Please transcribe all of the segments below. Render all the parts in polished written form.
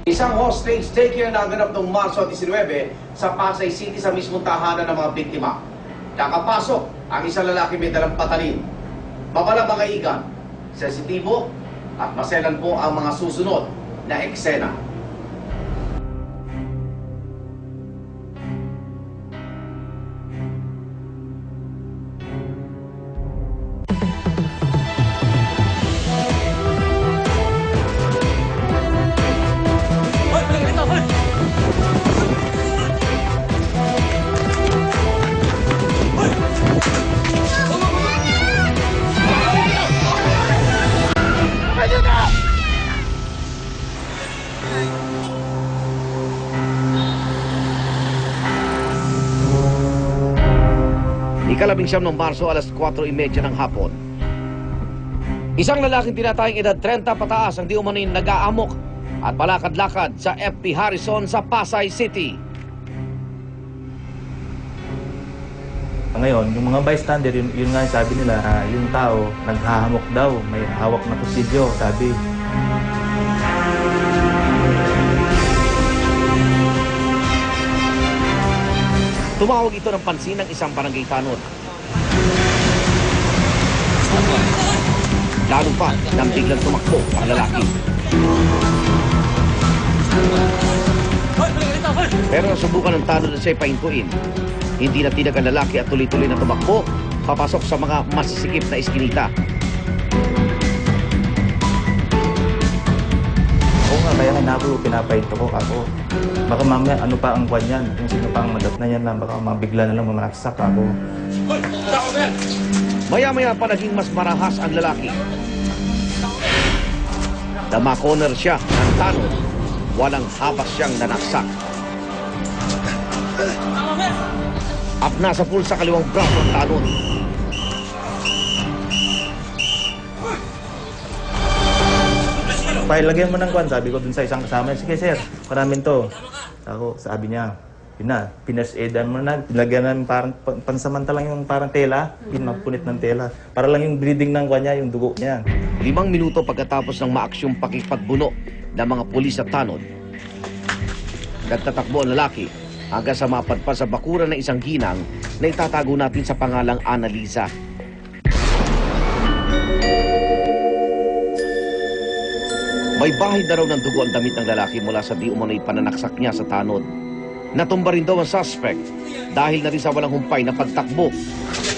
Isang hostage taker na ganap noong Marso 19 sa Pasay City sa mismong tahanan ng mga biktima. Nakapasok ang isang lalaki may dalang patalin. Mabala mga ikan, sensitibo at maselan po ang mga susunod na eksena. Ikalabing-siyam ng Marso, alas 4:30 ng hapon. Isang lalaking tinatayang edad 30 pataas ang di umano'y nag-aamok at palakad-lakad sa FP Harrison sa Pasay City. Ngayon, yung mga bystander, yun nga sabi nila, yung tao naghahamok daw, may hawak na kutsilyo, sabi. Tumawag ito ng pansin ng isang barangay tanod. Lalo pa nang biglang tumakbo ang lalaki. Pero nasubukan ng tanod na siya'y pahintuin. Hindi na tinag ang lalaki at tuloy-tuloy na tumakbo papasok sa mga masisikip na iskinita. Oo nga, kaya nga pinapahinto ko ako. Baka mamaya ano pa ang kwan yan, kung sino pa ang madat na yan lang, baka mabigla na lang mamanaksak ako. Maya-maya pa naging mas marahas ang lalaki. Dama-corner siya ng tanod. Walang habas siyang nanaksak. At nasa pulsa kaliwang braso ang tanod. Lagyan mo ng kwan, sabi ko dun sa isang kasama, sige sir, paramin to. Ako, sabi niya, yun na, pinas-edan mo na, lagyan namin parang pansamantalang yung parang tela, pinagpunit ng tela, para lang yung bleeding ng kwan niya, yung dugo niya. 5 minuto pagkatapos ng maaksyong pakipagbuno ng mga pulis at tanod, nagtatakbo ang lalaki hanggang sa mapadpad sa bakuran ng isang ginang na itatago natin sa pangalang Annalisa. May bahid na raw ng dugo ang damit ng lalaki mula sa di umano'y pananaksak niya sa tanod. Natumba rin daw ang suspect dahil na rin sa walang humpay na pagtakbo.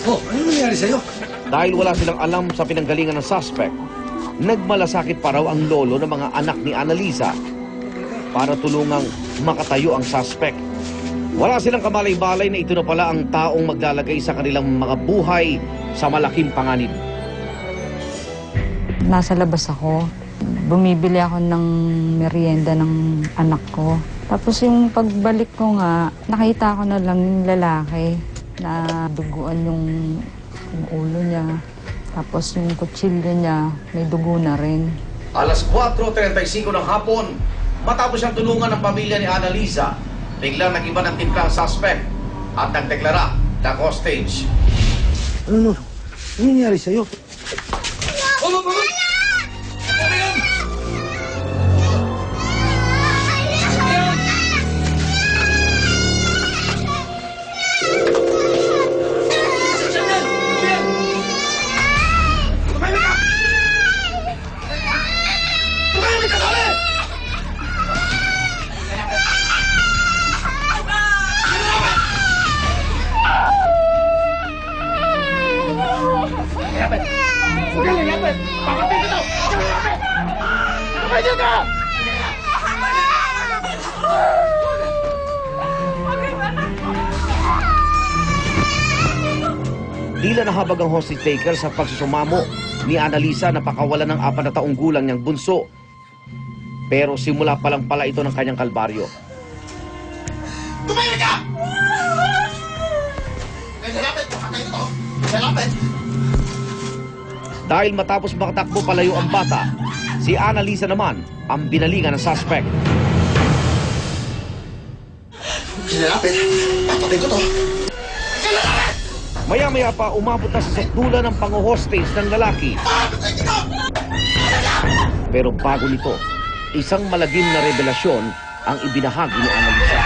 Oh, ano nangyari sa'yo? Dahil wala silang alam sa pinanggalingan ng suspect, nagmalasakit pa raw ang lolo ng mga anak ni Annalisa para tulungang makatayo ang suspect. Wala silang kamalay-balay na ito na pala ang taong maglalagay sa kanilang mga buhay sa malaking panganib. Nasa labas ako. Bumibili ako ng merienda ng anak ko. Tapos yung pagbalik ko nga, nakita ko na lang yung lalaki na duguan yung ulo niya. Tapos yung kutsilyo niya, may dugo na rin. Alas 4:35 ng hapon, matapos siyang tulungan ng pamilya ni Annalisa, biglang nag-iba ng timpla ang suspect at nagdeklara ng hostage. Ano nangyari sa'yo? Tila nahabag ang hostage taker sa pagsusumamo ni Annalisa na pakawalan ng 4 na taong gulang niyang bunso. Pero simula pa lang pala ito ng kanyang kalbaryo. Tumahimik ka! Lapit! Pakatay ito! Lapit! Dahil matapos makatakbo palayo ang bata, si Annalisa naman ang binalingan ng suspect. Lapit! Papatay ko to! Maya-maya pa umabot na sa sakdulan ng pang-hostage ng lalaki. Pero bago nito, Isang malagim na revelasyon ang ibinahagi ni Annalisa.